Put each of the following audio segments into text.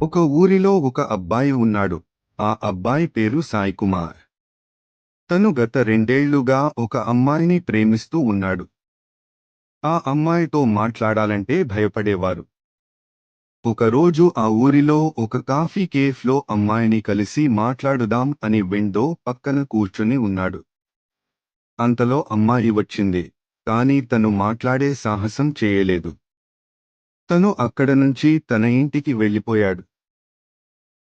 ఒక ఊరిలో ఒక అబ్బాయి ఉన్నాడు. ఆ అబ్బాయి పేరు సాయి కుమార్. తను గత 2 ఏళ్లుగా ఒక అమ్మాయిని ప్రేమిస్తూ ఉన్నాడు. ఆ అమ్మాయితో మాట్లాడాలంటే భయపడేవారు. ఒకరోజు ఆ ఊరిలో ఒక కాఫీ కేఫ్లో అమ్మాయిని కలిసి మాట్లాడుదాం అని విండో పక్కన కూర్చుని ఉన్నాడు. అంతలో అమ్మాయి వచ్చింది. కాని తను మాట్లాడే సాహసం చేయలేదు. తను అక్కడ నుంచి తన ఇంటికి వెళ్ళిపోయాడు.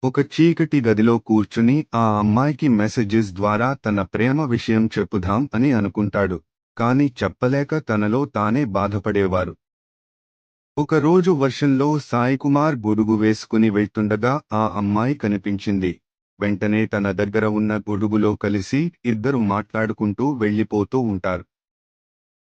ఒక చీకటి గదిలో కూర్చుని ఆ అమ్మాయికి మెసేజెస్ ద్వారా తన ప్రేమ విషయం చెప్పుదాం అని అనుకుంటాడు. కాని చెప్పలేక తనలో తానే బాధపడేవారు. ఒకరోజు వర్షంలో సాయికుమార్ గొడుగు వేసుకుని వెళ్తుండగా ఆ అమ్మాయి కనిపించింది. వెంటనే తన దగ్గర ఉన్న గొడుగులో కలిసి ఇద్దరు మాట్లాడుకుంటూ వెళ్ళిపోతూ ఉంటారు.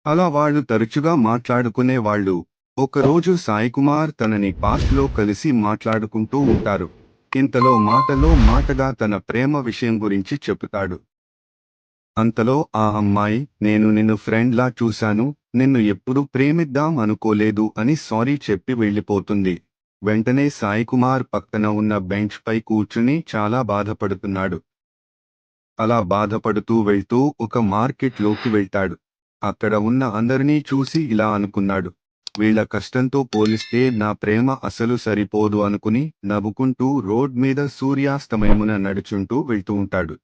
అలా వాళ్ళు తరచుగా మాట్లాడుకునేవాళ్ళు. ఒకరోజు సాయికుమార్ తనని పార్క్లో కలిసి మాట్లాడుకుంటూ ఉంటారు. ఇంతలో మాటలో మాటగా తన ప్రేమ విషయం గురించి చెబుతాడు. అంతలో ఆ అమ్మాయి, నేను నిన్ను ఫ్రెండ్లా చూశాను, నిన్ను ఎప్పుడూ ప్రేమిద్దాం అనుకోలేదు అని సారీ చెప్పి వెళ్ళిపోతుంది. వెంటనే సాయికుమార్ పక్కన ఉన్న బెంచ్ పై కూర్చుని చాలా బాధపడుతున్నాడు. అలా బాధపడుతూ వెళ్తూ ఒక మార్కెట్లోకి వెళ్తాడు. అక్కడ ఉన్న అందరినీ చూసి ఇలా అనుకున్నాడు. వీళ్ళ కష్టంతో పోలిస్తే నా ప్రేమ అసలు సరిపోదు అనుకుని నవ్వుకుంటూ రోడ్ మీద సూర్యాస్తమయమున నడుచుంటూ వెళ్తూ ఉంటాడు.